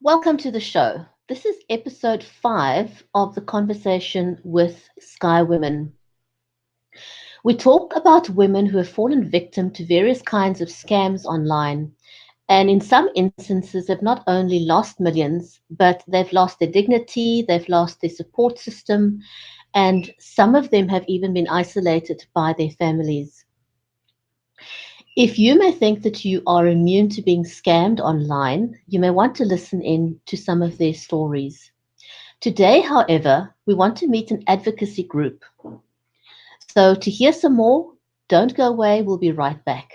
Welcome to the show. This is episode 5 of the conversation with Skywomen. We talk about women who have fallen victim to various kinds of scams online, and in some instances have not only lost millions, but they've lost their dignity, they've lost their support system, and some of them have even been isolated by their families. If you may think that you are immune to being scammed online, you may want to listen in to some of their stories. Today, however, we want to meet an advocacy group. So to hear some more, don't go away, we'll be right back.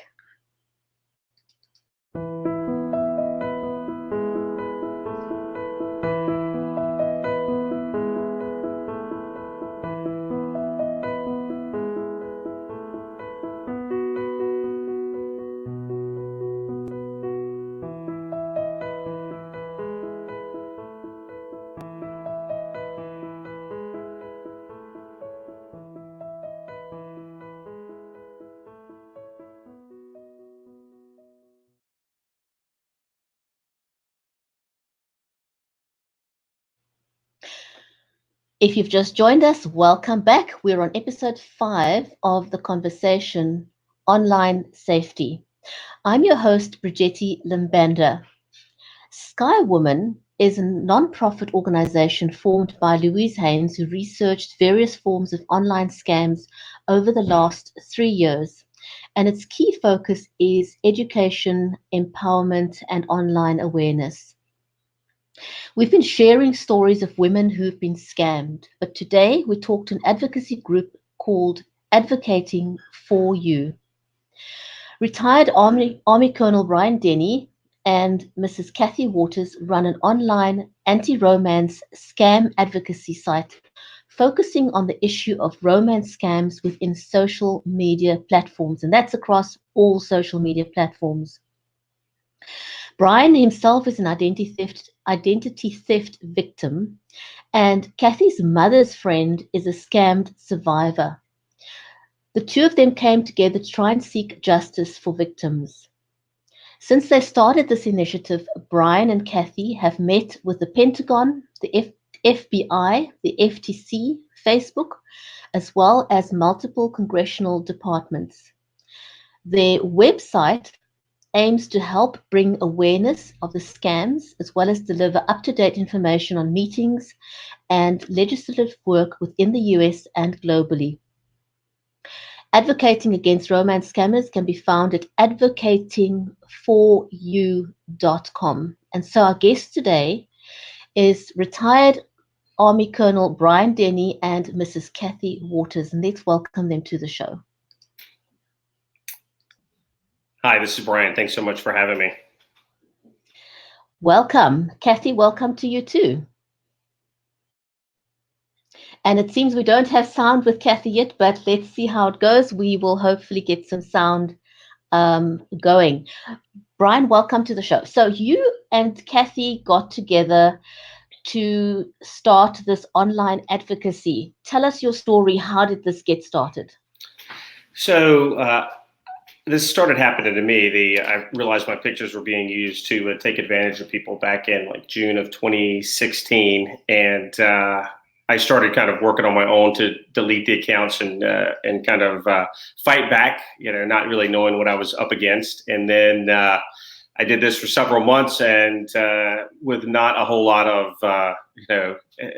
If you've just joined us, welcome back. We're on episode 5 of the conversation, Online Safety. I'm your host, Brigetti Limbanda. Skywoman is a non-profit organization formed by Louise Haynes, who researched various forms of online scams over the last 3 years. And its key focus is education, empowerment, and online awareness. We've been sharing stories of women who've been scammed, but today we talked to an advocacy group called Advocating for You. Retired Army Colonel Bryan Denny and Mrs. Kathy Waters run an online anti-romance scam advocacy site focusing on the issue of romance scams within social media platforms, and that's across all social media platforms. Bryan himself is an identity theft victim, and Kathy's mother's friend is a scammed survivor. The two of them came together to try and seek justice for victims. Since they started this initiative, Bryan and Kathy have met with the Pentagon, the FBI, the FTC, Facebook, as well as multiple congressional departments. Their website aims to help bring awareness of the scams as well as deliver up-to-date information on meetings and legislative work within the US and globally. Advocating against romance scammers can be found at advocatingforyou.com. And so our guest today is retired Army Colonel Bryan Denny and Mrs. Kathy Waters. And let's welcome them to the show. Hi, this is Bryan. Thanks so much for having me. Welcome. Kathy, welcome to you too. And it seems we don't have sound with Kathy yet, but let's see how it goes. We will hopefully get some sound going. Bryan, welcome to the show. So you and Kathy got together to start this online advocacy. Tell us your story. How did this get started? So this started happening to me. I realized my pictures were being used to take advantage of people back in like June of 2016, and I started kind of working on my own to delete the accounts and kind of fight back. Not really knowing what I was up against, and then I did this for several months, and with not a whole lot of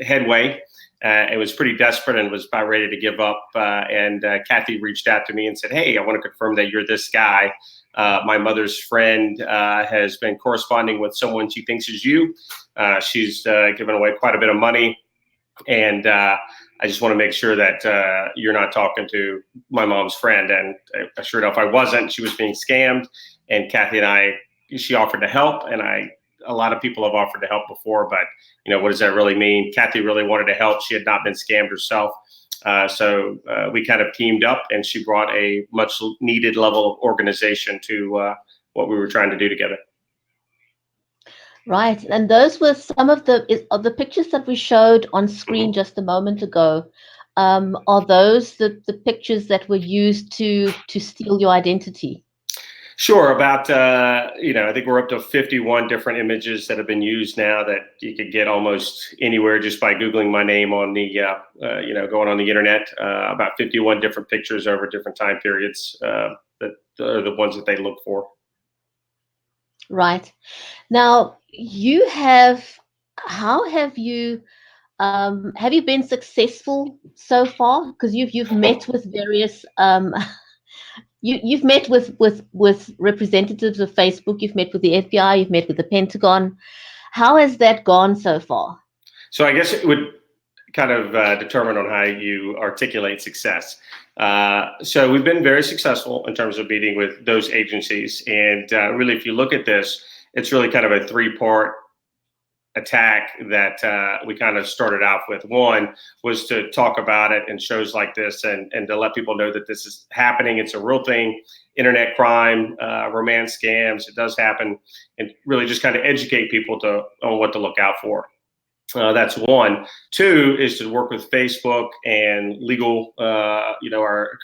headway. It was pretty desperate and was about ready to give up. And Kathy reached out to me and said, "Hey, I want to confirm that you're this guy. My mother's friend has been corresponding with someone she thinks is you. She's given away quite a bit of money. And I just want to make sure that you're not talking to my mom's friend." And sure enough, I wasn't. She was being scammed. And Kathy and she offered to help. And a lot of people have offered to help before, but what does that really mean? Kathy really wanted to help. She had not been scammed herself. So we kind of teamed up, and she brought a much needed level of organization to what we were trying to do together. Right. And those were some of the pictures that we showed on screen just a moment ago. Are those the pictures that were used to steal your identity? Sure. About, I think we're up to 51 different images that have been used now that you could get almost anywhere just by Googling my name on the, going on the internet. About 51 different pictures over different time periods that are the ones that they look for. Right. Now, how have you been successful so far? Because you've met with various you've met with representatives of Facebook, you've met with the FBI, you've met with the Pentagon. How has that gone so far? So I guess it would kind of determine on how you articulate success. So we've been very successful in terms of meeting with those agencies. And really, if you look at this, it's really kind of a three-part attack that we kind of started out with. One was to talk about it in shows like this and to let people know that this is happening. It's a real thing. Internet crime, romance scams, it does happen, and really just kind of educate people on what to look out for. That's one. Two is to work with Facebook and legal, our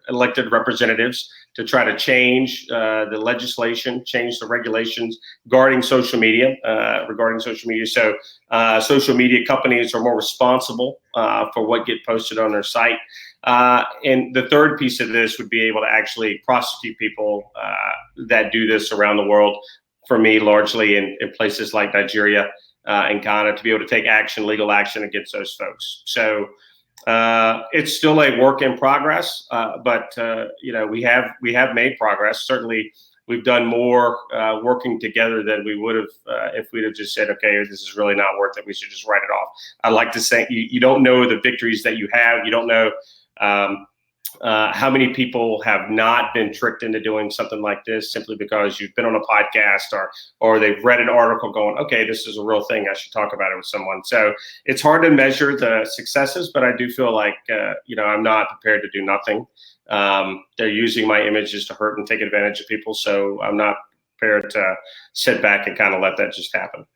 elected representatives to try to change the legislation, change the regulations regarding social media. So social media companies are more responsible for what get posted on their site. And the third piece of this would be able to actually prosecute people that do this around the world. For me, largely in places like Nigeria and Ghana, to be able to take legal action against those folks. So it's still a work in progress, but we have made progress. Certainly, we've done more working together than we would have if we'd have just said, okay, this is really not worth it. We should just write it off. I like to say you don't know the victories that you have. You don't know how many people have not been tricked into doing something like this simply because you've been on a podcast or they've read an article going, okay, this is a real thing. I should talk about it with someone. So it's hard to measure the successes, but I do feel like, I'm not prepared to do nothing. They're using my images to hurt and take advantage of people. So I'm not prepared to sit back and kind of let that just happen.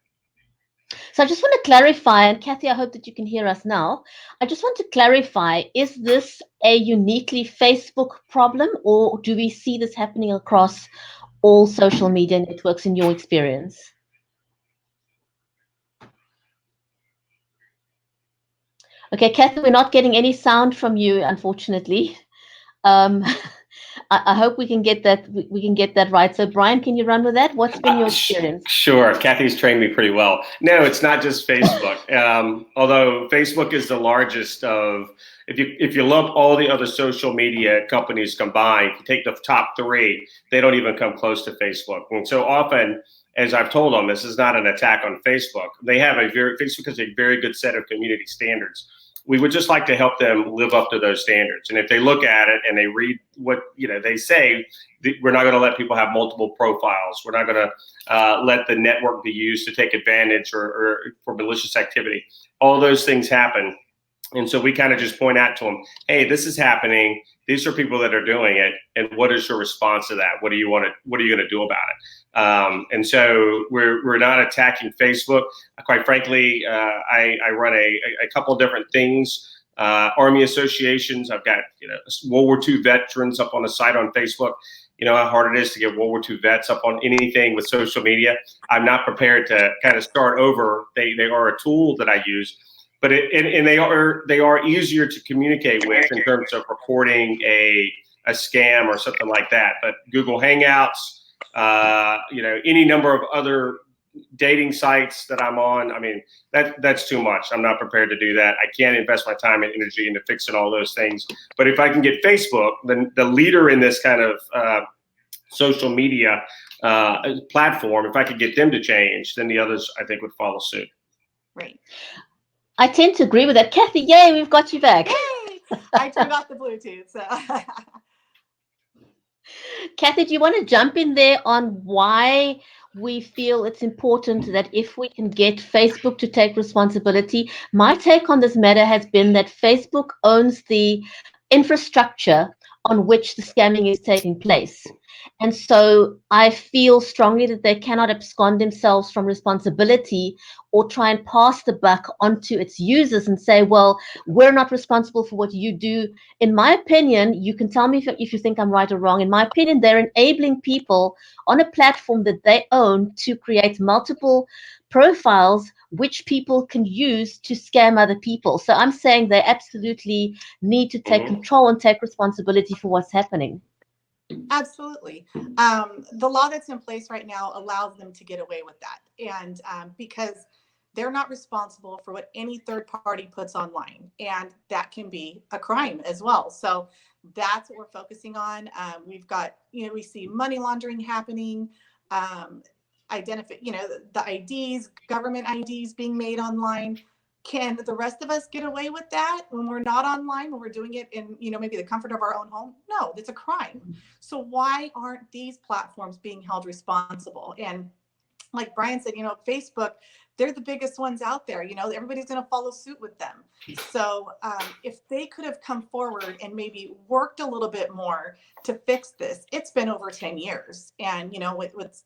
So I just want to clarify, and Kathy, I hope that you can hear us now. I just want to clarify, is this a uniquely Facebook problem, or do we see this happening across all social media networks in your experience? Okay, Kathy, we're not getting any sound from you, unfortunately. I hope we can get that. We can get that right. So, Bryan, can you run with that? What's been your experience? Sure. Kathy's trained me pretty well. No, it's not just Facebook. Although Facebook is the largest of, if you lump all the other social media companies combined, if you take the top three, they don't even come close to Facebook. And so often, as I've told them, this is not an attack on Facebook. Facebook has a very good set of community standards. We would just like to help them live up to those standards. And if they look at it and they read what they say, we're not going to let people have multiple profiles. We're not going to let the network be used to take advantage or for malicious activity. All those things happen. And so we kind of just point out to them, hey, this is happening. These are people that are doing it. And what is your response to that? What are you going to do about it? And so we're not attacking Facebook. Quite frankly, I run a couple of different things. Army associations. I've got World War II veterans up on a site on Facebook. You know how hard it is to get World War II vets up on anything with social media. I'm not prepared to kind of start over. They are a tool that I use. But they are easier to communicate with in terms of reporting a scam or something like that. But Google Hangouts, any number of other dating sites that I'm on, I mean, that's too much. I'm not prepared to do that. I can't invest my time and energy into fixing all those things. But if I can get Facebook, then the leader in this kind of social media platform, if I could get them to change, then the others, I think, would follow suit. Right. I tend to agree with that. Kathy, yay, we've got you back. Yay! I turned off the Bluetooth. So. Kathy, do you want to jump in there on why we feel it's important that if we can get Facebook to take responsibility? My take on this matter has been that Facebook owns the infrastructure on which the scamming is taking place. And so I feel strongly that they cannot abscond themselves from responsibility or try and pass the buck onto its users and say, well, we're not responsible for what you do. In my opinion, you can tell me if you think I'm right or wrong. In my opinion, they're enabling people on a platform that they own to create multiple profiles which people can use to scam other people. So I'm saying they absolutely need to take control and take responsibility for what's happening. Absolutely. The law that's in place right now allows them to get away with that. And because they're not responsible for what any third party puts online. And that can be a crime as well. So that's what we're focusing on. We've got, we see money laundering happening, the IDs, government IDs being made online. Can the rest of us get away with that when we're not online, when we're doing it in, maybe the comfort of our own home? No, it's a crime. So why aren't these platforms being held responsible? And like Bryan said, Facebook, they're the biggest ones out there. Everybody's going to follow suit with them. So if they could have come forward and maybe worked a little bit more to fix this, it's been over 10 years. And,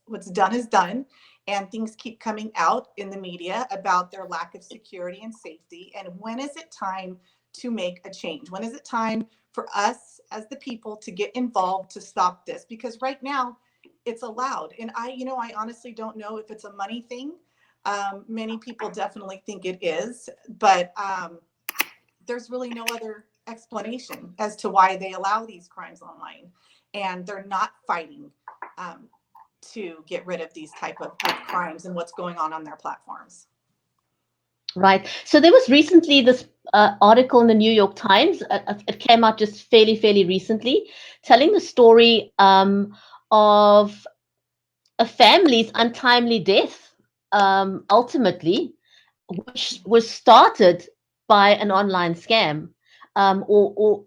what's done is done. And things keep coming out in the media about their lack of security and safety. And when is it time to make a change? When is it time for us as the people to get involved to stop this? Because right now it's allowed. And I honestly don't know if it's a money thing. Many people definitely think it is, but there's really no other explanation as to why they allow these crimes online. And they're not fighting to get rid of these type of crimes and what's going on their platforms. Right. So there was recently this article in the New York Times. It came out just fairly recently, telling the story of a family's untimely death, ultimately, which was started by an online scam, or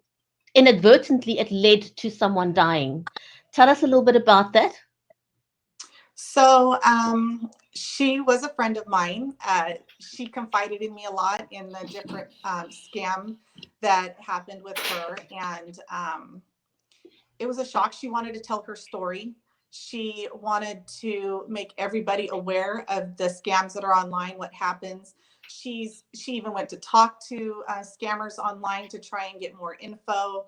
inadvertently it led to someone dying. Tell us a little bit about that. So she was a friend of mine. She confided in me a lot in the different scam that happened with her. And it was a shock. She wanted to tell her story. She wanted to make everybody aware of the scams that are online, what happens. She even went to talk to scammers online to try and get more info.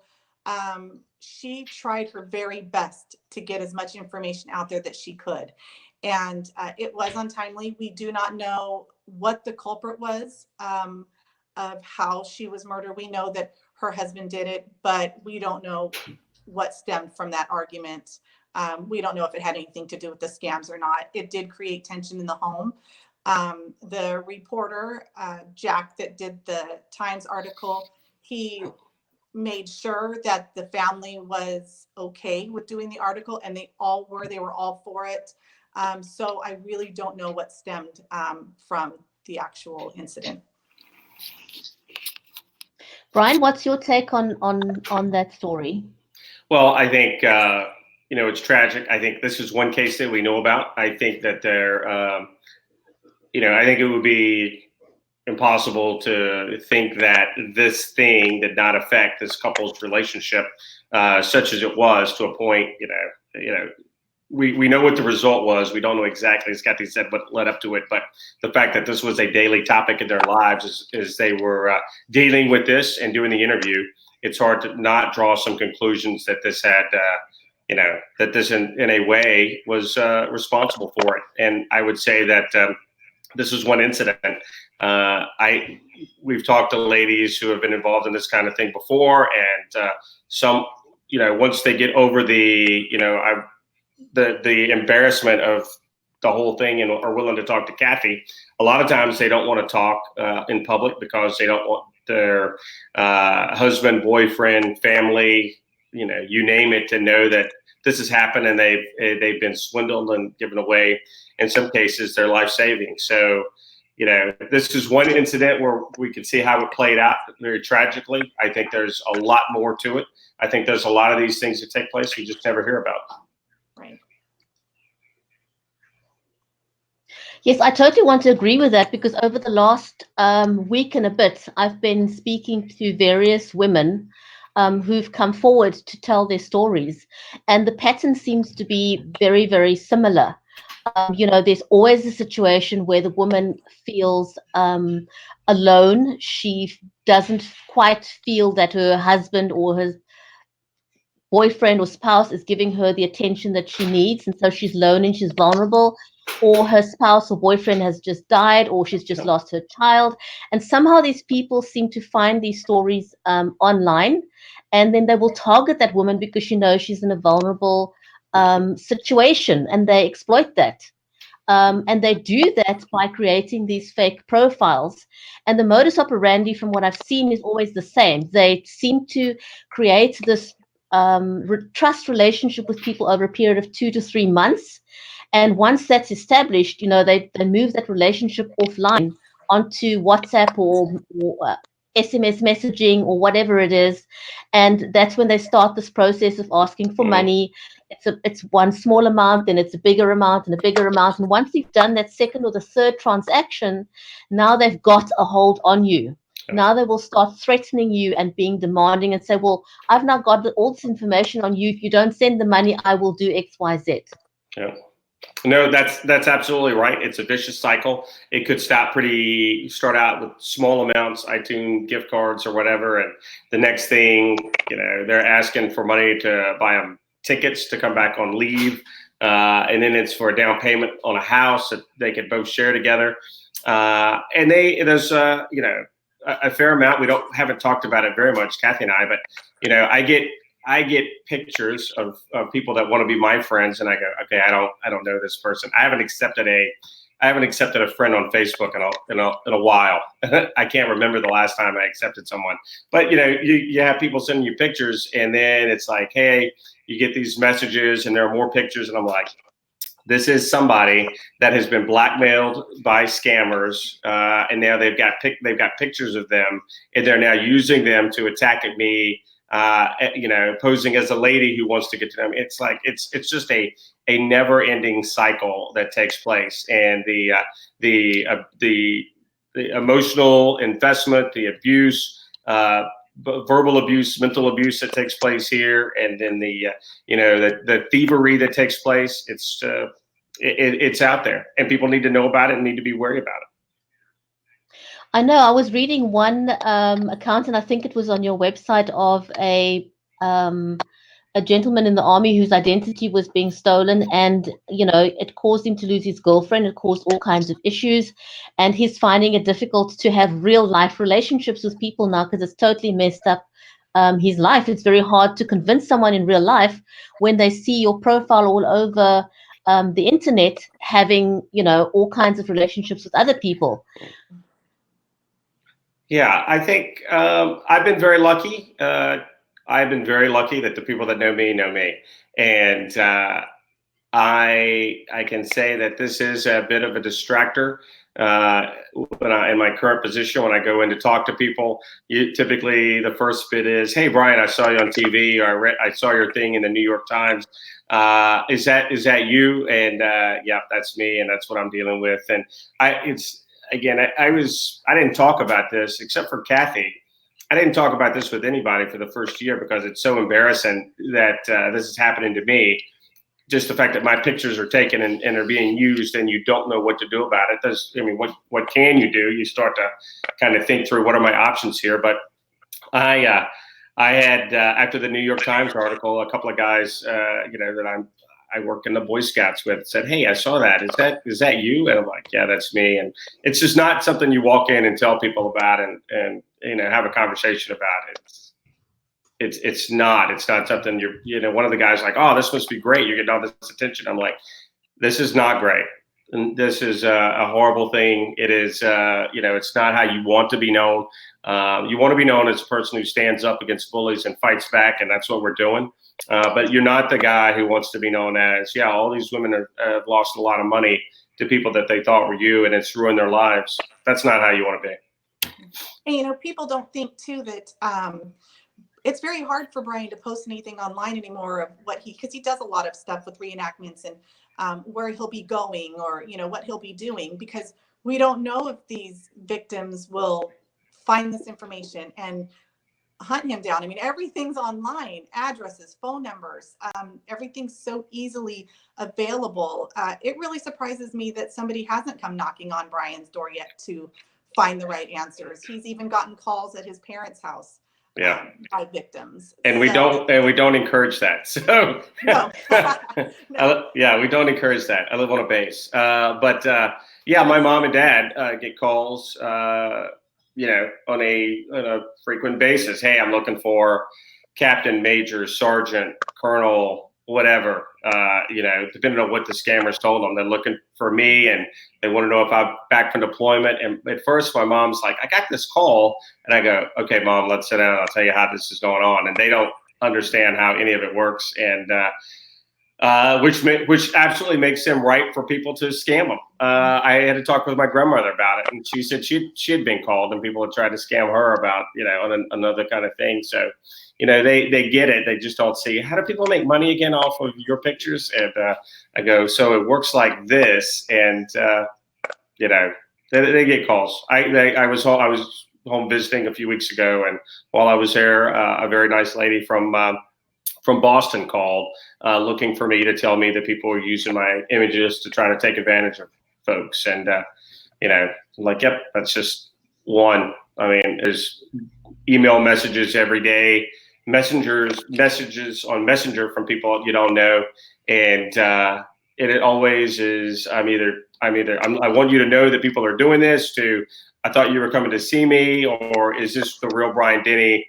She tried her very best to get as much information out there that she could. And it was untimely. We do not know what the culprit was of how she was murdered. We know that her husband did it, but we don't know what stemmed from that argument. We don't know if it had anything to do with the scams or not. It did create tension in the home. The reporter, Jack, that did the Times article, he made sure that the family was okay with doing the article, and they were all for it. So I really don't know what stemmed from the actual incident. Bryan, what's your take on that story? Well, I think it's tragic. I think this is one case that we know about. I think that I think it would be impossible to think that this thing did not affect this couple's relationship, such as it was, to a point. We know what the result was. We don't know exactly, as Kathy said, what led up to it. But the fact that this was a daily topic in their lives as they were dealing with this and doing the interview, it's hard to not draw some conclusions that this had, that this in a way was responsible for it. And I would say that this is one incident. We've talked to ladies who have been involved in this kind of thing before, and some, once they get over the embarrassment of the whole thing and are willing to talk to Kathy, a lot of times they don't want to talk in public because they don't want their husband, boyfriend, family, you name it, to know that this has happened and they've been swindled and given away, in some cases, their life savings. So, this is one incident where we can see how it played out very tragically. I think there's a lot more to it. I think there's a lot of these things that take place we just never hear about. Right. Yes, I totally want to agree with that, because over the last week and a bit, I've been speaking to various women who've come forward to tell their stories. And the pattern seems to be very, very similar. There's always a situation where the woman feels alone. She doesn't quite feel that her husband or her boyfriend or spouse is giving her the attention that she needs, and so she's lonely and she's vulnerable, or her spouse or boyfriend has just died, or she's just lost her child. And somehow these people seem to find these stories online, and then they will target that woman because she's in a vulnerable situation, and they exploit that. And they do that by creating these fake profiles. And the modus operandi, from what I've seen, is always the same. They seem to create this trust relationship with people over a period of 2 to 3 months. And once that's established, they move that relationship offline onto WhatsApp or SMS messaging or whatever it is. And that's when they start this process of asking for money. It's one small amount, then it's a bigger amount and a bigger amount. And once you've done that second or the third transaction, now they've got a hold on you. Now they will start threatening you and being demanding and say, well, I've now got all this information on you. If you don't send the money, I will do X, Y, Z. Yeah. No, that's absolutely right. It's a vicious cycle. It could start out with small amounts, iTunes gift cards or whatever, and the next thing, they're asking for money to buy them tickets to come back on leave, and then it's for a down payment on a house that they could both share together. And there's a fair amount. We haven't talked about it very much, Kathy and I, but I get pictures of people that want to be my friends, and I go, okay, I don't know this person. I haven't accepted a friend on Facebook in a while. I can't remember the last time I accepted someone. But you have people sending you pictures, and then it's like, hey, you get these messages, and there are more pictures, and I'm like, this is somebody that has been blackmailed by scammers, and now they've got pictures of them, and they're now using them to attack me. Posing as a lady who wants to get to them. It's like it's just a never-ending cycle that takes place, and the emotional investment, the abuse, verbal abuse, mental abuse that takes place here, and then the thievery that takes place. It's out there, and people need to know about it and need to be wary about it. I know. I was reading one account, and I think it was on your website, of a gentleman in the army whose identity was being stolen, and it caused him to lose his girlfriend. It caused all kinds of issues, and he's finding it difficult to have real life relationships with people now because it's totally messed up his life. It's very hard to convince someone in real life when they see your profile all over the internet having all kinds of relationships with other people. Yeah, I think I've been very lucky. I've been very lucky that the people that know me, and I can say that this is a bit of a distractor. In my current position, when I go in to talk to people, typically the first bit is, "Hey, Bryan, I saw you on TV, or I saw your thing in the New York Times. Is that you?" And yeah, that's me, and that's what I'm dealing with. And I didn't talk about this except for Kathy. I didn't talk about this with anybody for the first year because it's so embarrassing that this is happening to me. Just the fact that my pictures are taken and are being used, and you don't know what to do about it. What can you do? You start to kind of think through, what are my options here? But I had after the New York Times article, a couple of guys, that I work in the Boy Scouts with, said, "Hey, I saw that. Is that you?" And I'm like, "Yeah, that's me." And it's just not something you walk in and tell people about and have a conversation about it. It's not something one of the guys like, "Oh, this must be great. You're getting all this attention." I'm like, this is not great. And this is a horrible thing. It is, it's not how you want to be known. You want to be known as a person who stands up against bullies and fights back, and that's what we're doing. But you're not the guy who wants to be known as, yeah, all these women have lost a lot of money to people that they thought were you, and it's ruined their lives. That's not how you want to be. And, people don't think, too, that it's very hard for Bryan to post anything online anymore of because he does a lot of stuff with reenactments and where he'll be going or, what he'll be doing, because we don't know if these victims will find this information. And hunt him down. I mean, everything's online, addresses, phone numbers, everything's so easily available. It really surprises me that somebody hasn't come knocking on Bryan's door yet to find the right answers. He's even gotten calls at his parents' house. Yeah. By victims. And we don't encourage that. So no. No. Yeah, we don't encourage that. I live on a base. But yeah, my mom and dad get calls, you know, on a frequent basis. Hey, I'm looking for captain, major, sergeant, colonel, whatever. You know, depending on what the scammers told them, they're looking for me, and they want to know if I'm back from deployment. And at first, my mom's like, "I got this call," and I go, "Okay, Mom, let's sit down. I'll tell you how this is going on." And they don't understand how any of it works, and which absolutely makes them right for people to scam them. I had to talk with my grandmother about it, and she said she had been called, and people had tried to scam her about, you know, another kind of thing. So, you know, they get it. They just don't see, how do people make money again off of your pictures? And I go, so it works like this, and you know, they get calls. I was home visiting a few weeks ago, and while I was there, a very nice lady from Boston called looking for me to tell me that people were using my images to try to take advantage of folks. And, you know, I'm like, yep, that's just one. I mean, there's email messages every day, messages on Messenger from people you don't know. And it always is, I want you to know that people are doing this, to, I thought you were coming to see me, or is this the real Bryan Denny?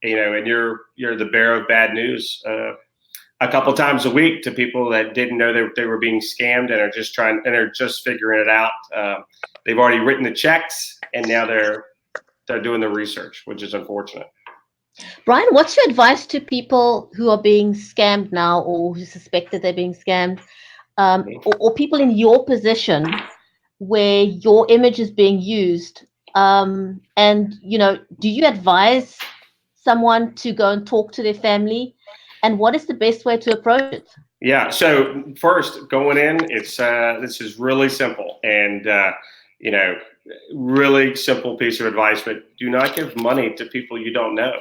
You know, and you're the bearer of bad news a couple times a week to people that didn't know they were being scammed and are just figuring it out. They've already written the checks, and now they're doing the research, which is unfortunate. Bryan, what's your advice to people who are being scammed now, or who suspect that they're being scammed, or people in your position where your image is being used? And, you know, do you advise someone to go and talk to their family, and what is the best way to approach it? Yeah. So first, going in, it's this is really simple, and you know, really simple piece of advice. But do not give money to people you don't know.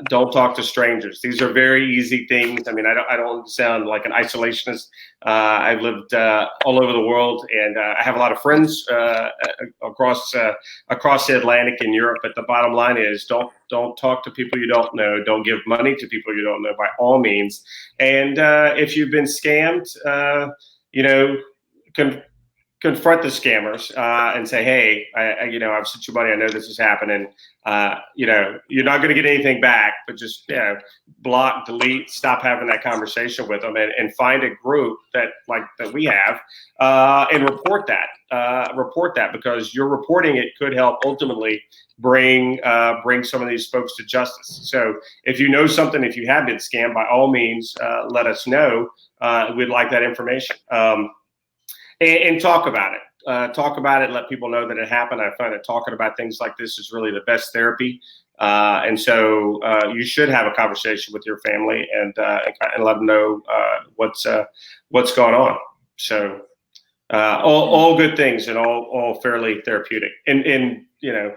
Don't talk to strangers. These are very easy things. I mean, I don't sound like an isolationist. I've lived all over the world, and I have a lot of friends across the Atlantic in Europe. But the bottom line is, don't talk to people you don't know. Don't give money to people you don't know, by all means. And if you've been scammed, you know, confront the scammers and say, hey, you know, I've sent you money. I know this is happening. You know, you're not going to get anything back, but just, you know, block, delete, stop having that conversation with them, and find a group that we have, and report that, because your reporting it could help ultimately bring some of these folks to justice. So if you know something, if you have been scammed, by all means, let us know. We'd like that information. And talk about it. Let people know that it happened. I find that talking about things like this is really the best therapy. And so you should have a conversation with your family and let them know what's going on. So all good things, and all fairly therapeutic. And you know,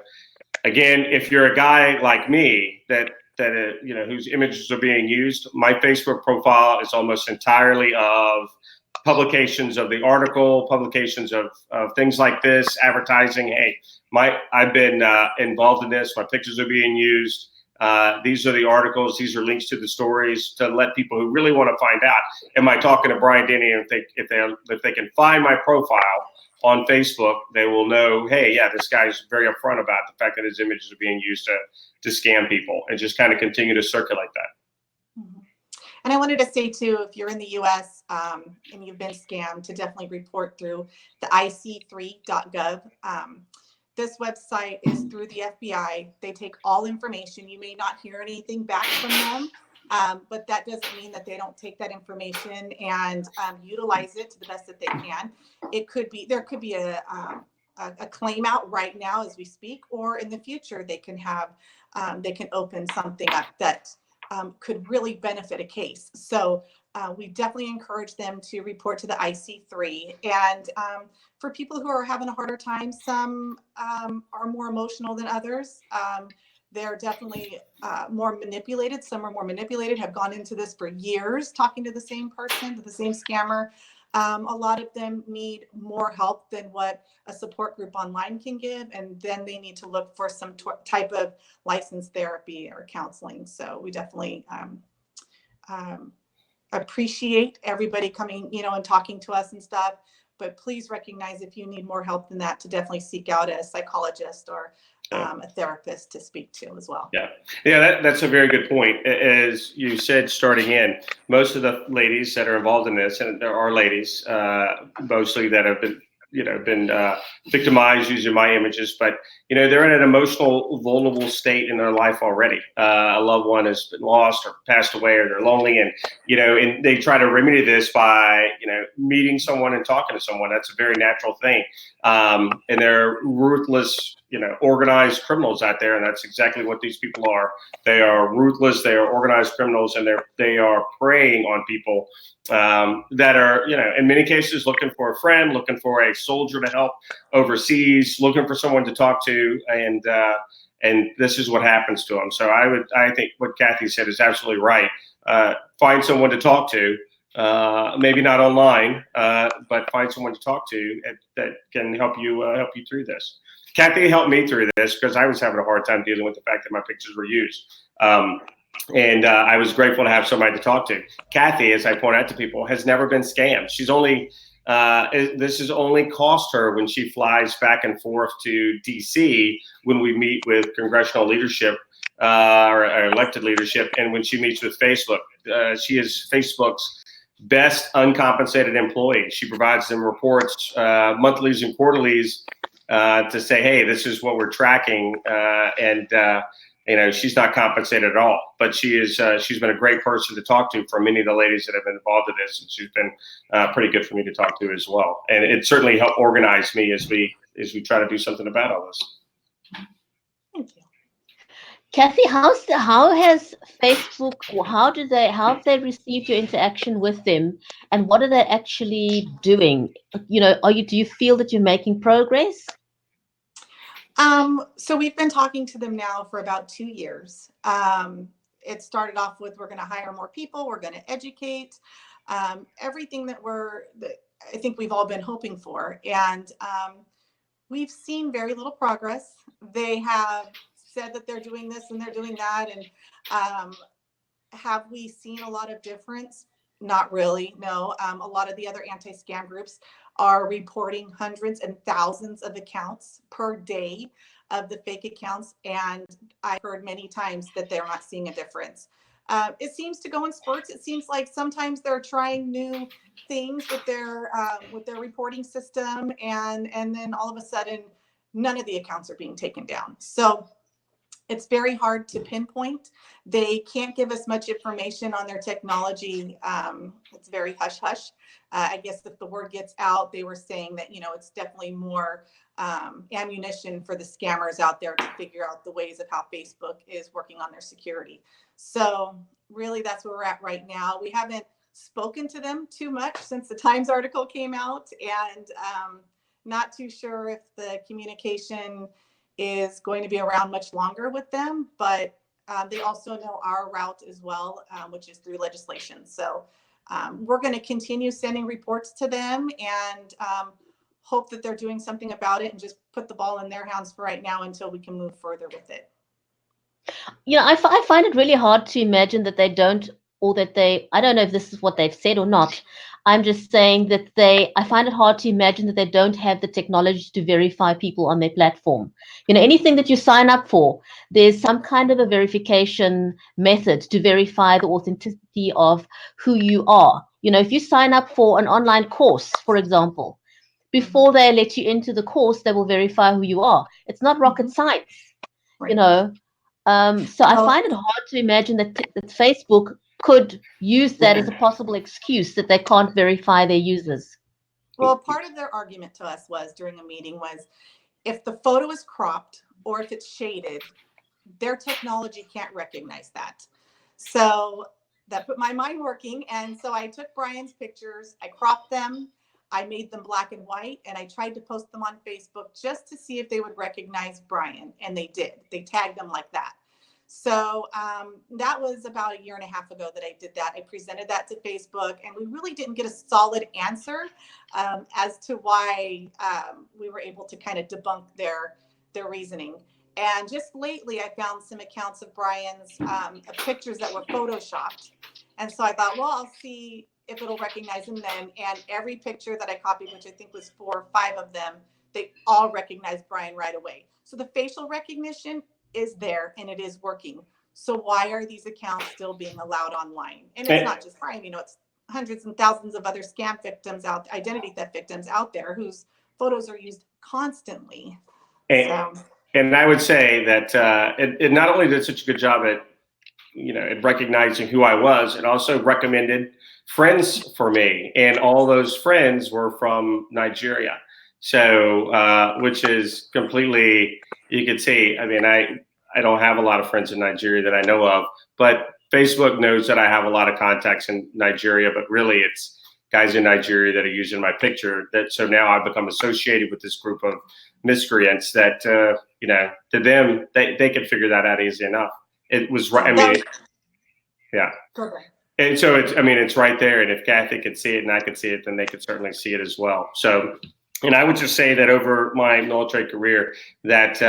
again, if you're a guy like me that you know, whose images are being used, my Facebook profile is almost entirely of publications of the article, publications of things like this, advertising. Hey, I've been involved in this. My pictures are being used. These are the articles. These are links to the stories, to let people who really want to find out, am I talking to Bryan Denny? And if they can find my profile on Facebook, they will know, hey, yeah, this guy's very upfront about the fact that his images are being used to scam people, and just kind of continue to circulate that. Mm-hmm. And I wanted to say too, if you're in the US and you've been scammed, to definitely report through the ic3.gov. This website is through the FBI. They take all information. You may not hear anything back from them, but that doesn't mean that they don't take that information and utilize it to the best that they can. There could be a claim out right now as we speak, or in the future they can open something up that could really benefit a case. So we definitely encourage them to report to the IC3. And for people who are having a harder time, some are more emotional than others. They're definitely more manipulated. Some are more manipulated, have gone into this for years, talking to the same person, to the same scammer. A lot of them need more help than what a support group online can give. And then they need to look for some type of licensed therapy or counseling. So we definitely appreciate everybody coming, and talking to us and stuff. But please recognize if you need more help than that, to definitely seek out a psychologist or a therapist to speak to as well. Yeah, that's a very good point. As you said, starting in, most of the ladies that are involved in this, and there are ladies mostly that have been victimized using my images, but they're in an emotional, vulnerable state in their life already. A loved one has been lost or passed away, or they're lonely, and and they try to remedy this by meeting someone and talking to someone. That's a very natural thing, and they're ruthless, organized criminals out there, and that's exactly what these people are. They are ruthless. They are organized criminals, and they are preying on people that are, in many cases, looking for a friend, looking for a soldier to help overseas, looking for someone to talk to, and this is what happens to them. So I think what Kathy said is absolutely right. Find someone to talk to, maybe not online, but find someone to talk to that can help you through this. Kathy helped me through this because I was having a hard time dealing with the fact that my pictures were used. And I was grateful to have somebody to talk to. Kathy, as I point out to people, has never been scammed. She's only, this has only cost her when she flies back and forth to DC when we meet with congressional leadership or elected leadership, and when she meets with Facebook. She is Facebook's best uncompensated employee. She provides them reports, monthlies and quarterlies, to say, hey, this is what we're tracking, and she's not compensated at all, but she's been a great person to talk to for many of the ladies that have been involved in this, and she's been pretty good for me to talk to as well. And it certainly helped organize me as we try to do something about all this. Thank you. Kathy, how has Facebook, or how have they received your interaction with them, and what are they actually doing? Do you feel that you're making progress? So we've been talking to them now for about 2 years. It started off with, we're going to hire more people, we're going to educate, everything that I think we've all been hoping for. And we've seen very little progress. They have said that they're doing this and they're doing that. And have we seen a lot of difference? Not really, no. A lot of the other anti-scam groups are reporting hundreds and thousands of accounts per day of the fake accounts. And I've heard many times that they're not seeing a difference. It seems to go in spurts. It seems like sometimes they're trying new things with their reporting system, and then all of a sudden, none of the accounts are being taken down. So it's very hard to pinpoint. They can't give us much information on their technology. It's very hush hush. I guess if the word gets out, they were saying that, it's definitely more ammunition for the scammers out there to figure out the ways of how Facebook is working on their security. So really, that's where we're at right now. We haven't spoken to them too much since the Times article came out, and not too sure if the communication is going to be around much longer with them, but they also know our route as well, which is through legislation. So we're going to continue sending reports to them, and hope that they're doing something about it, and just put the ball in their hands for right now until we can move further with it. I find it really hard to imagine that they don't, or that I don't know if this is what they've said or not. I'm just saying that I find it hard to imagine that they don't have the technology to verify people on their platform. Anything that you sign up for, there's some kind of a verification method to verify the authenticity of who you are. If you sign up for an online course, for example, before they let you into the course, they will verify who you are. It's not rocket science, Right. So I find it hard to imagine that Facebook could use that as a possible excuse that they can't verify their users. Well, part of their argument to us during a meeting was, if the photo is cropped or if it's shaded, their technology can't recognize that. So that put my mind working. And so I took Bryan's pictures, I cropped them, I made them black and white, and I tried to post them on Facebook just to see if they would recognize Bryan. And they did. They tagged them like that. So that was about a year and a half ago that I did that. I presented that to Facebook, and we really didn't get a solid answer as to why we were able to kind of debunk their reasoning. And just lately, I found some accounts of Bryan's of pictures that were photoshopped. And so I thought, well, I'll see if it'll recognize them then. And every picture that I copied, which I think was 4 or 5 of them, they all recognized Bryan right away. So the facial recognition is there and it is working. So why are these accounts still being allowed online? And it's not just Bryan, it's hundreds and thousands of other scam victims identity theft victims out there whose photos are used constantly. And I would say that it not only did such a good job at recognizing who I was, it also recommended friends for me, and all those friends were from Nigeria. So, which is completely, you could see, I mean, I don't have a lot of friends in Nigeria that I know of, but Facebook knows that I have a lot of contacts in Nigeria, but really it's guys in Nigeria that are using my picture. So now I've become associated with this group of miscreants that, to them, they could figure that out easy enough. It was right. I mean, yeah. And so it's right there. And if Kathy could see it and I could see it, then they could certainly see it as well. So, and I would just say that over my military career that,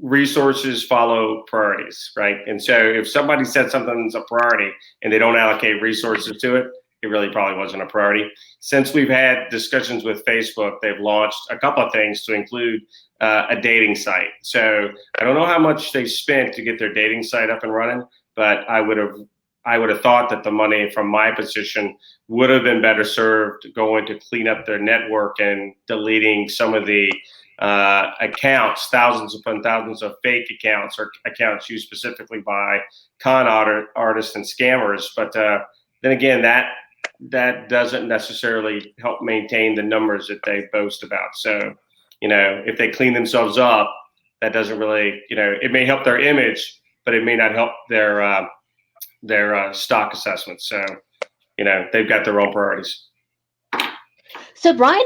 resources follow priorities, right? And so if somebody said something's a priority and they don't allocate resources to it, it really probably wasn't a priority. Since we've had discussions with Facebook, they've launched a couple of things to include a dating site. So I don't know how much they spent to get their dating site up and running, but I would have thought that the money from my position would have been better served going to clean up their network and deleting some of the accounts, thousands upon thousands of fake accounts or accounts used specifically by con artists and scammers. But then again, that doesn't necessarily help maintain the numbers that they boast about. So, if they clean themselves up, that doesn't really, it may help their image, but it may not help their stock assessments. So, they've got their own priorities. So, Bryan,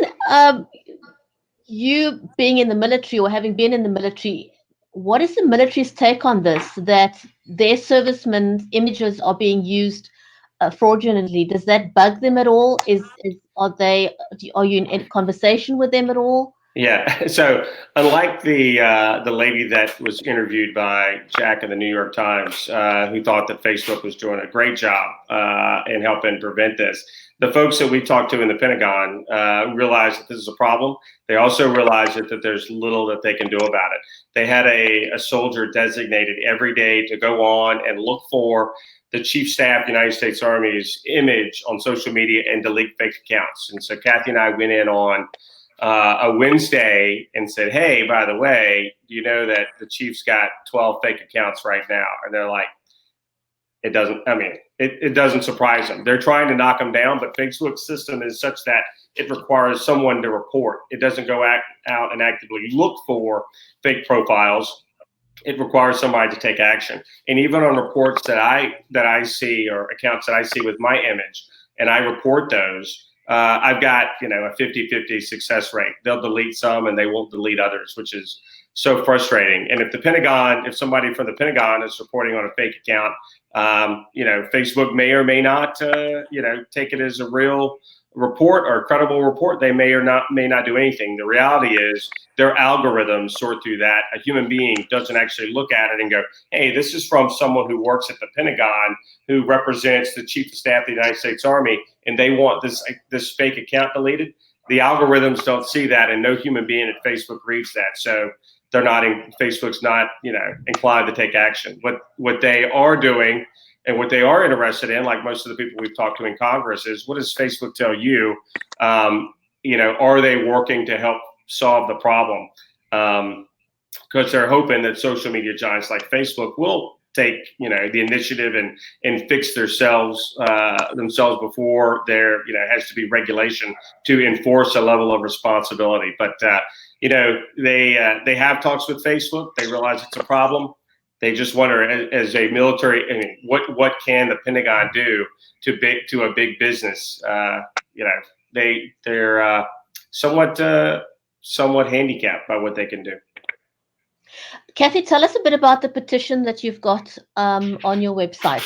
you being in the military or having been in the military, what is the military's take on this, that their servicemen's images are being used fraudulently? Does that bug them at all? Are you in conversation with them at all? Yeah. So unlike the lady that was interviewed by Jack in the New York Times, who thought that Facebook was doing a great job in helping prevent this, the folks that we talked to in the Pentagon realize that this is a problem. They also realize that there's little that they can do about it. They had a soldier designated every day to go on and look for the Chief Staff of the United States Army's image on social media and delete fake accounts. And so Kathy and I went in on a Wednesday and said, hey, by the way, do you know that the Chief's got 12 fake accounts right now? And they're like, it doesn't surprise them. They're trying to knock them down, but Facebook's system is such that it requires someone to report. It doesn't go out and actively look for fake profiles. It requires somebody to take action. And even on reports that I see or accounts that I see with my image, and I report those, I've got, a 50-50 success rate. They'll delete some and they won't delete others, which is so frustrating. And if somebody from the Pentagon is reporting on a fake account, Facebook may or may not, take it as a real report or a credible report. They may not do anything. The reality is their algorithms sort through that. A human being doesn't actually look at it and go, hey, this is from someone who works at the Pentagon who represents the Chief of Staff of the United States Army, and they want this fake account deleted. The algorithms don't see that, and no human being at Facebook reads that. So Facebook's not, inclined to take action. What they are doing and what they are interested in, like most of the people we've talked to in Congress, is what does Facebook tell you? Are they working to help solve the problem? Because they're hoping that social media giants like Facebook will take, the initiative and fix themselves before there, has to be regulation to enforce a level of responsibility. But they have talks with Facebook. They realize it's a problem. They just wonder, as a military, what can the Pentagon do to a big business? They're somewhat handicapped by what they can do. Kathy, tell us a bit about the petition that you've got on your website.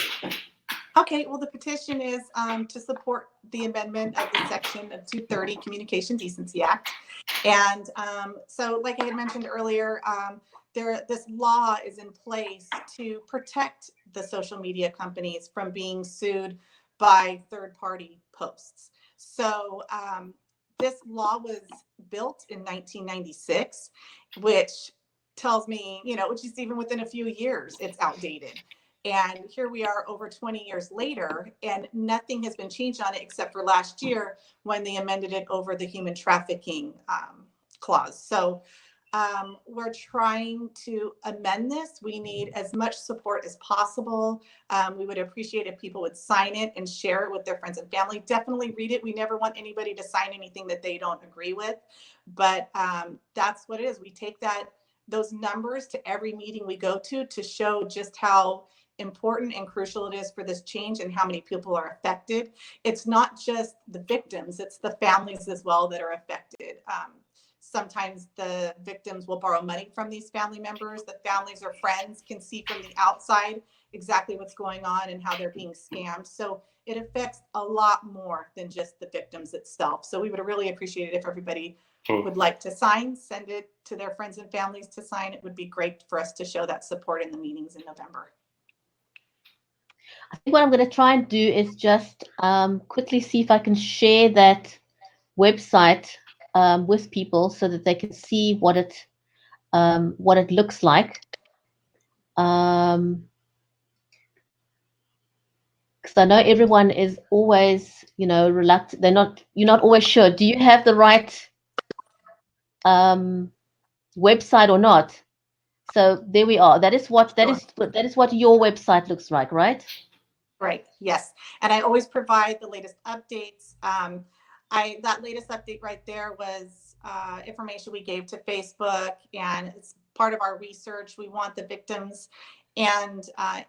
Okay, well, the petition is to support the amendment of the section of 230 Communication Decency Act. And so like I had mentioned earlier, this law is in place to protect the social media companies from being sued by third-party posts. So this law was built in 1996, which tells me, which is even within a few years, it's outdated. And here we are over 20 years later, and nothing has been changed on it except for last year when they amended it over the human trafficking clause. So we're trying to amend this. We need as much support as possible. We would appreciate if people would sign it and share it with their friends and family. Definitely read it. We never want anybody to sign anything that they don't agree with, but that's what it is. We take those numbers to every meeting we go to show just how important and crucial it is for this change and how many people are affected. It's not just the victims, it's the families as well that are affected. Sometimes the victims will borrow money from these family members. The families or friends can see from the outside exactly what's going on and how they're being scammed. So it affects a lot more than just the victims itself. So we would really appreciate it if everybody would like to sign, send it to their friends and families to sign. It would be great for us to show that support in the meetings in November. I think what I'm going to try and do is just quickly see if I can share that website with people so that they can see what it looks like. Because I know everyone is always, reluctant. You're not always sure. Do you have the right website or not? So there we are. That is what your website looks like, right? Right. Yes. And I always provide the latest updates. That latest update right there was information we gave to Facebook, and it's part of our research. We want the victims and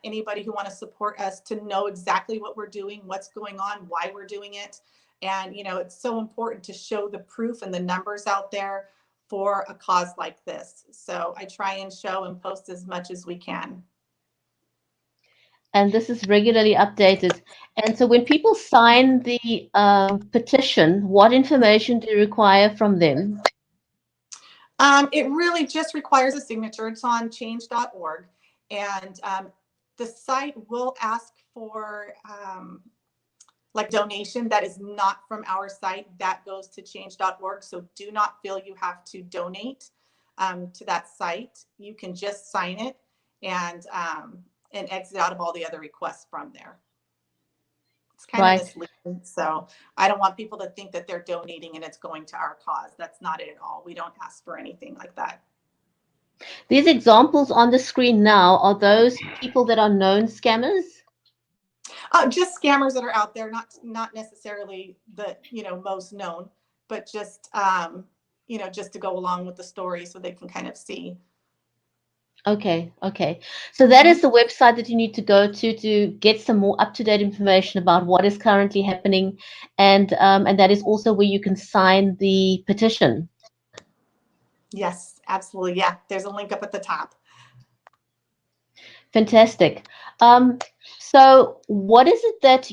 anybody who want to support us to know exactly what we're doing, what's going on, why we're doing it. And, it's so important to show the proof and the numbers out there for a cause like this. So I try and show and post as much as we can. And this is regularly updated. And so when people sign the petition, what information do you require from them? It really just requires a signature. It's on change.org. And the site will ask for donation that is not from our site. That goes to change.org. So do not feel you have to donate to that site. You can just sign it and exit out of all the other requests from there. It's kind of misleading. So I don't want people to think that they're donating and it's going to our cause. That's not it at all. We don't ask for anything like that. These examples on the screen now, are those people that are known scammers? Just scammers that are out there, not necessarily the most known, but just just to go along with the story so they can kind of see. Okay. So that is the website that you need to go to get some more up-to-date information about what is currently happening, and that is also where you can sign the petition. Yes, absolutely. Yeah, there's a link up at the top. Fantastic. So what is it that,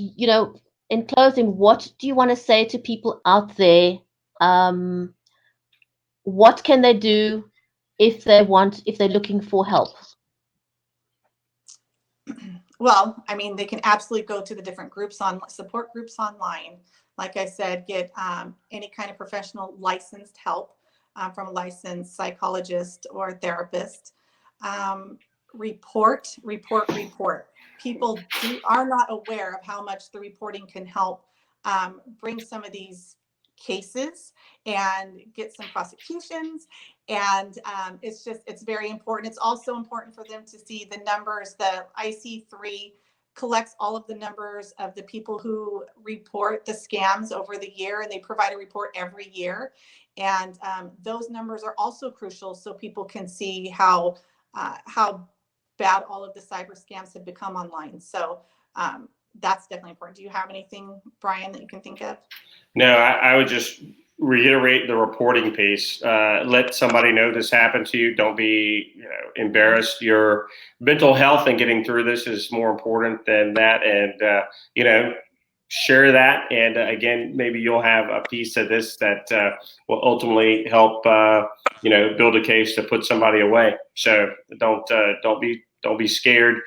in closing, what do you want to say to people out there? What can they do if they're looking for help? Well, I mean, they can absolutely go to the different support groups online. Like I said, get any kind of professional licensed help from a licensed psychologist or therapist. Report. People are not aware of how much the reporting can help bring some of these cases and get some prosecutions. And it's very important. It's also important for them to see the numbers. The IC3 collects all of the numbers of the people who report the scams over the year, and they provide a report every year. And those numbers are also crucial so people can see how bad all of the cyber scams have become online. So that's definitely important. Do you have anything, Bryan, that you can think of? No, I would just reiterate the reporting piece. Let somebody know this happened to you. Don't be embarrassed. Your mental health and getting through this is more important than that. And share that. And again, maybe you'll have a piece of this that will ultimately help build a case to put somebody away. So don't be scared.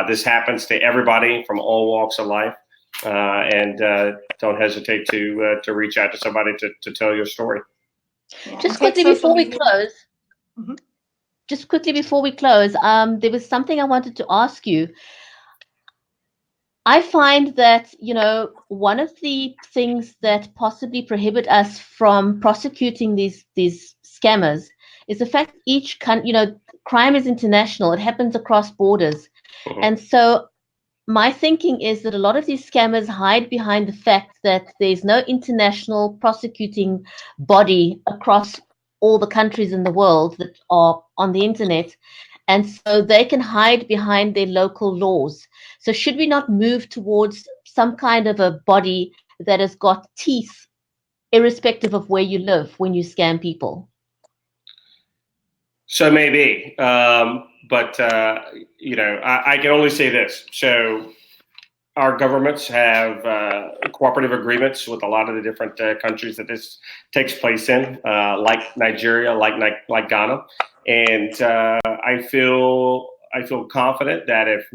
This happens to everybody from all walks of life. And don't hesitate to reach out to somebody to tell your story. Yeah, Just quickly before we close, Mm-hmm. there was something I wanted to ask you. I find that, one of the things that possibly prohibit us from prosecuting these scammers is the fact each crime is international. It happens across borders. Mm-hmm. And so my thinking is that a lot of these scammers hide behind the fact that there's no international prosecuting body across all the countries in the world that are on the internet. And so they can hide behind their local laws. So should we not move towards some kind of a body that has got teeth, irrespective of where you live, when you scam people? So maybe, but I can only say this. So our governments have cooperative agreements with a lot of the different countries that this takes place in, like Nigeria, like Ghana, and I feel confident that if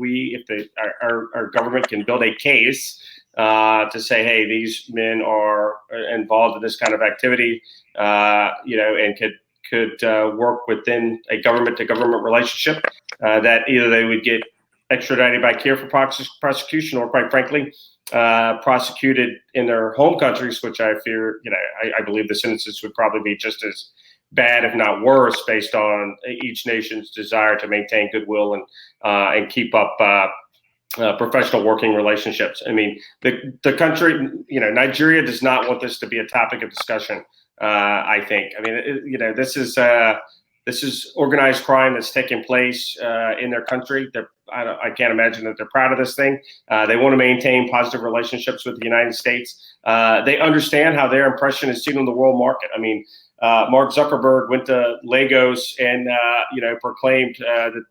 our government can build a case to say, hey, these men are involved in this kind of activity, and could work within a government-to-government relationship, that either they would get extradited by care for prosecution, or quite frankly, prosecuted in their home countries, which I fear, I believe the sentences would probably be just as bad, if not worse, based on each nation's desire to maintain goodwill and keep up professional working relationships. I mean, the country, Nigeria does not want this to be a topic of discussion. I think. I mean, this is organized crime that's taking place in their country. I can't imagine that they're proud of this thing. They want to maintain positive relationships with the United States. They understand how their impression is seen on the world market. I mean, Mark Zuckerberg went to Lagos and proclaimed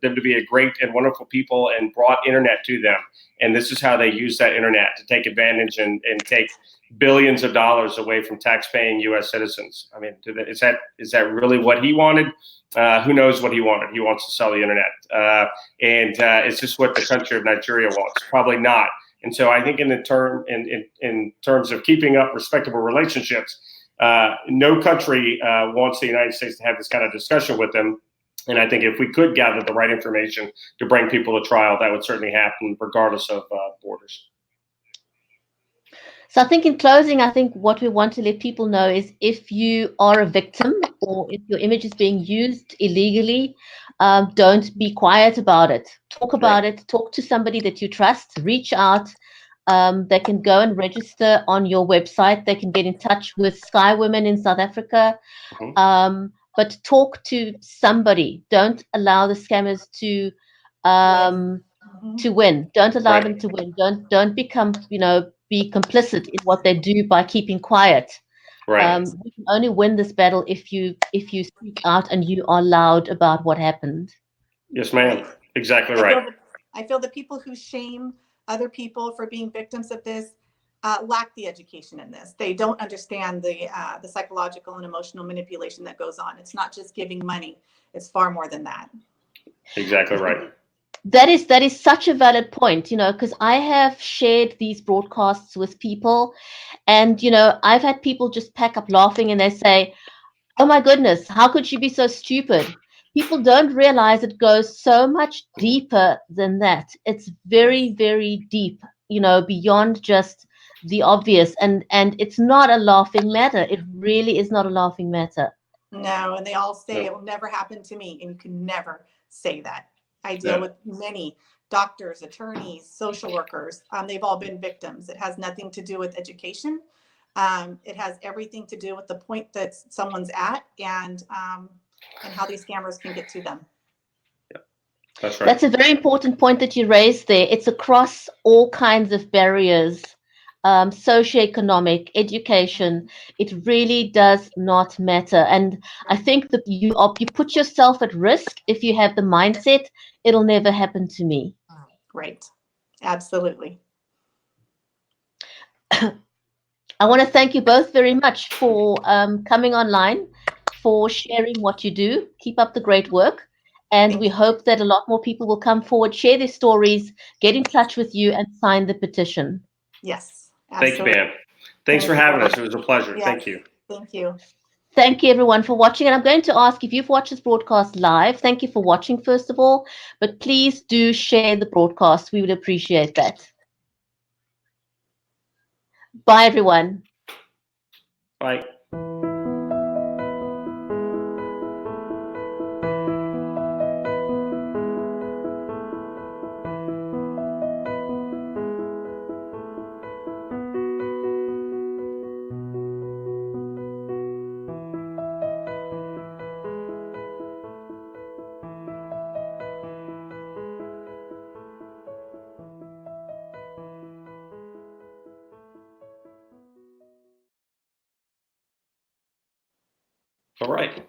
them to be a great and wonderful people and brought internet to them. And this is how they use that internet to take advantage and take billions of dollars away from tax-paying U.S. citizens. I mean, is that really what he wanted? Who knows what he wanted? He wants to sell the internet, and it's just what the country of Nigeria wants. Probably not. And so I think in terms of keeping up respectable relationships, no country wants the United States to have this kind of discussion with them. And I think if we could gather the right information to bring people to trial, that would certainly happen regardless of borders. So I think in closing, I think what we want to let people know is if you are a victim or if your image is being used illegally, don't be quiet about it. Talk about it. Talk to somebody that you trust. Reach out. They can go and register on your website. They can get in touch with Skywomen in South Africa. Mm-hmm. But talk to somebody. Don't allow the scammers to win. Don't allow them to win. Don't become, be complicit in what they do by keeping quiet. Right. We can only win this battle if you speak out and you are loud about what happened. Yes, ma'am. Exactly right. I feel the people who shame other people for being victims of this lack the education in this. They don't understand the psychological and emotional manipulation that goes on. It's not just giving money. It's far more than that. Exactly right. That is such a valid point, because I have shared these broadcasts with people, and I've had people just pack up laughing and they say, "Oh my goodness, how could you be so stupid?" People don't realize it goes so much deeper than that. It's very, very deep, beyond just the obvious, and it's not a laughing matter. It really is not a laughing matter. No, and they all say it will never happen to me, and you can never say that. I deal with many doctors, attorneys, social workers. They've all been victims. It has nothing to do with education. It has everything to do with the point that someone's at and how these scammers can get to them. Yeah, that's right. That's a very important point that you raised there. It's across all kinds of barriers socioeconomic, education. It really does not matter. And I think that you put yourself at risk if you have the mindset, it'll never happen to me. Right. Absolutely. I want to thank you both very much for coming online, for sharing what you do. Keep up the great work. And Thank we hope that a lot more people will come forward, share their stories, get in touch with you, and sign the petition. Yes, Thank you, absolutely. ma'am. Thanks for having us. It was a pleasure. Yes. Thank you. Thank you. Thank you, everyone, for watching. And I'm going to ask if you've watched this broadcast live, thank you for watching, first of all. But please do share the broadcast. We would appreciate that. Bye, everyone. Bye. All right.